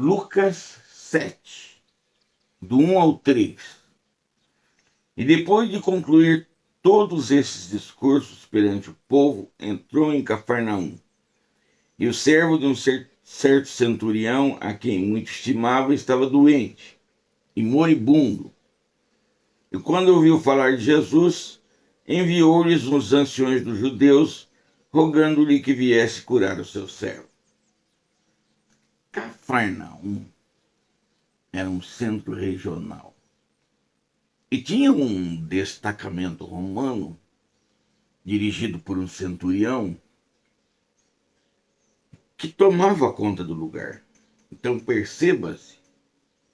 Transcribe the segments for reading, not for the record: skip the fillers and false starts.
Lucas 7, do 1 ao 3. E depois de concluir todos esses discursos perante o povo, entrou em Cafarnaum. E o servo de um certo centurião, a quem muito estimava, estava doente e moribundo. E quando ouviu falar de Jesus, enviou-lhes os anciões dos judeus, rogando-lhe que viesse curar o seu servo. Cafarnaum era um centro regional e tinha um destacamento romano dirigido por um centurião que tomava conta do lugar. Então perceba-se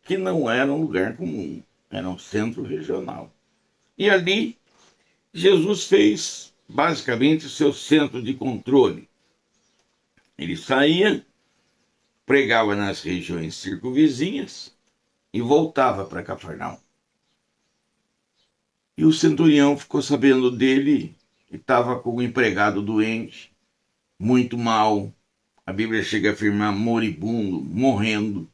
que não era um lugar comum, era um centro regional. E ali Jesus fez basicamente o seu centro de controle. Ele saía, pregava nas regiões circunvizinhas e voltava para Cafarnaum. E o centurião ficou sabendo dele e estava com o empregado doente, muito mal. A Bíblia chega a afirmar moribundo, morrendo.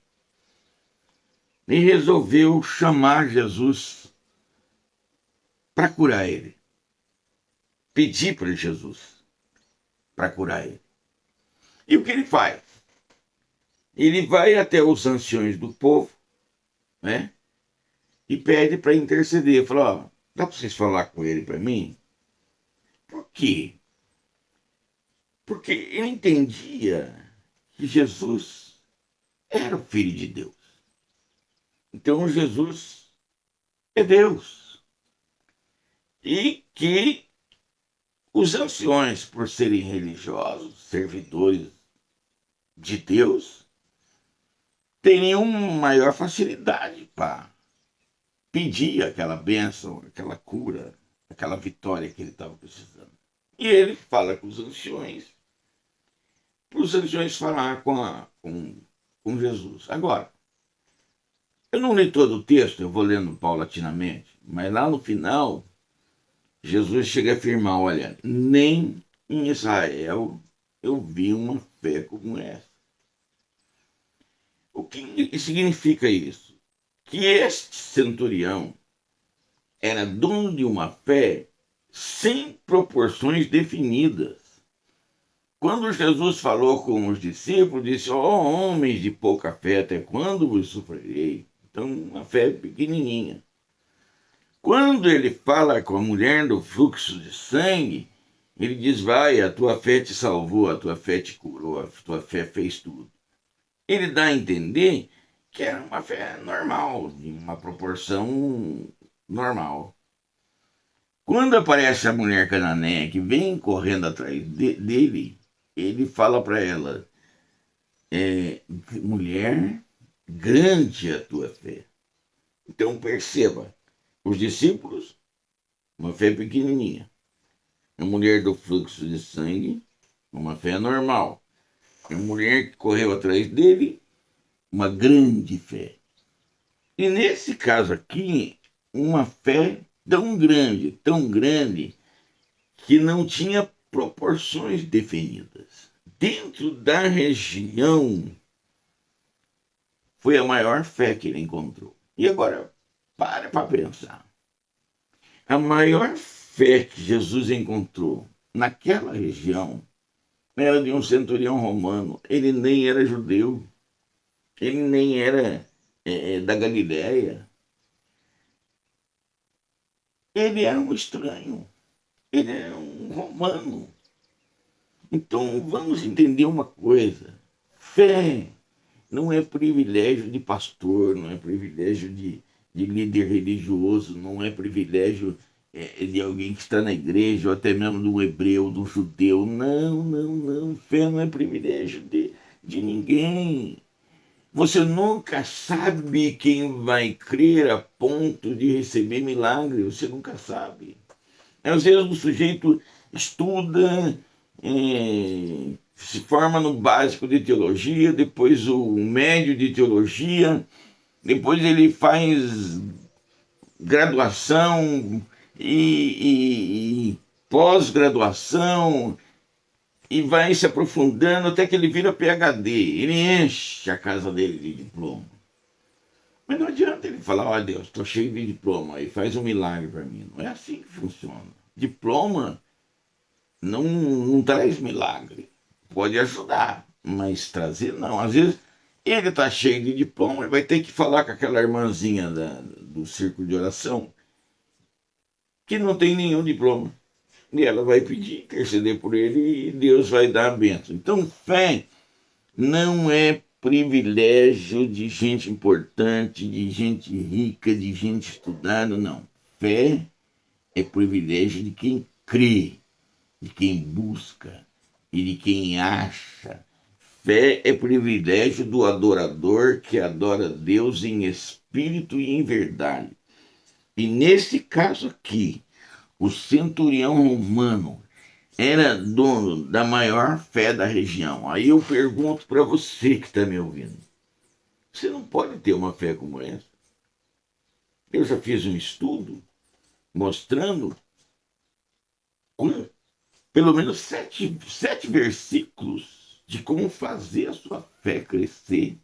E resolveu chamar Jesus para curar ele. Pedir para Jesus para curar ele. E o que ele faz? Ele vai até os anciões do povo, né? E pede para interceder. Fala, ó, dá para vocês falar com ele para mim? Por quê? Porque ele entendia que Jesus era o Filho de Deus. Então Jesus é Deus. E que os anciões, por serem religiosos, servidores de Deus, teriam maior facilidade para pedir aquela bênção, aquela cura, aquela vitória que ele estava precisando. E ele fala com os anciões, para os anciões falar com Jesus. Agora, eu não li todo o texto, eu vou lendo paulatinamente, mas lá no final, Jesus chega a afirmar, olha, nem em Israel eu vi uma fé como essa. O que significa isso? Que este centurião era dono de uma fé sem proporções definidas. Quando Jesus falou com os discípulos, disse, ó homens de pouca fé, até quando vos sofrerei? Então, uma fé pequenininha. Quando ele fala com a mulher do fluxo de sangue, ele diz, vai, a tua fé te salvou, a tua fé te curou, a tua fé fez tudo. Ele dá a entender que era uma fé normal, de uma proporção normal. Quando aparece a mulher cananeia que vem correndo atrás dele, ele fala para ela, mulher, grande a tua fé. Então perceba, os discípulos, uma fé pequenininha. A mulher do fluxo de sangue, uma fé normal. A mulher que correu atrás dele, uma grande fé. E nesse caso aqui, uma fé tão grande, que não tinha proporções definidas. Dentro da região, foi a maior fé que ele encontrou. E agora, para pensar. A maior fé que Jesus encontrou naquela região era de um centurião romano. Ele nem era judeu. Ele nem era da Galiléia. Ele era um estranho. Ele era um romano. Então vamos entender uma coisa. Fé não é privilégio de pastor, não é privilégio de líder religioso, não é privilégio de alguém que está na igreja, ou até mesmo de um hebreu, de um judeu. Não, não, não. Fé não é privilégio de ninguém. Você nunca sabe quem vai crer a ponto de receber milagre. Você nunca sabe. Às vezes o sujeito estuda, se forma no básico de teologia, depois o médio de teologia, depois ele faz graduação e pós-graduação, e vai se aprofundando até que ele vira PhD. Ele enche a casa dele de diploma. Mas não adianta ele falar, ó Deus, estou cheio de diploma, e faz um milagre para mim. Não é assim que funciona. Diploma não traz milagre. Pode ajudar, mas trazer não. Às vezes ele está cheio de diploma e vai ter que falar com aquela irmãzinha do círculo de oração que não tem nenhum diploma. E ela vai pedir, interceder por ele e Deus vai dar a bênção. Então, fé não é privilégio de gente importante, de gente rica, de gente estudada, não. Fé é privilégio de quem crê, de quem busca e de quem acha. Fé é privilégio do adorador que adora Deus em espírito e em verdade. E nesse caso aqui, o centurião romano era dono da maior fé da região. Aí eu pergunto para você que está me ouvindo: você não pode ter uma fé como essa? Eu já fiz um estudo mostrando com pelo menos sete versículos de como fazer a sua fé crescer.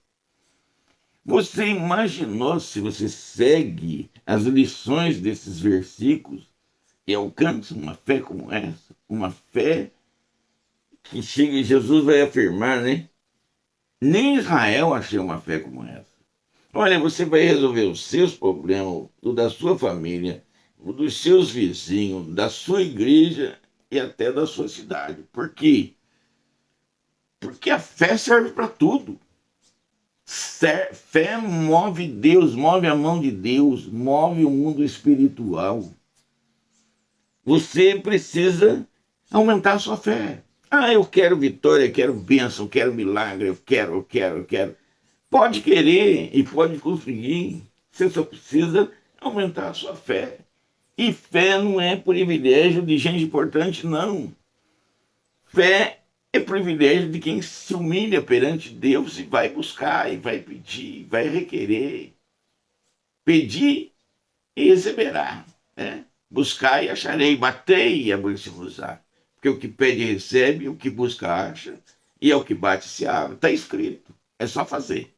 Você imaginou se você segue as lições desses versículos e alcança uma fé como essa? Uma fé que chega e Jesus vai afirmar, né? Nem Israel achou uma fé como essa. Olha, você vai resolver os seus problemas, o da sua família, o dos seus vizinhos, da sua igreja e até da sua cidade. Por quê? Porque a fé serve para tudo. Fé move Deus, move a mão de Deus, move o mundo espiritual. Você precisa aumentar a sua fé. Ah, eu quero vitória, eu quero bênção, eu quero milagre, eu quero. Pode querer e pode conseguir. Você só precisa aumentar a sua fé. E fé não é privilégio de gente importante, não. Fé é privilégio de quem se humilha perante Deus e vai buscar, e vai pedir, vai requerer. Pedir e receberá. Né? Buscar e acharei, batei e abrir-se-vos-á. Porque o que pede recebe, o que busca acha, e ao que bate se abre. Está escrito, é só fazer.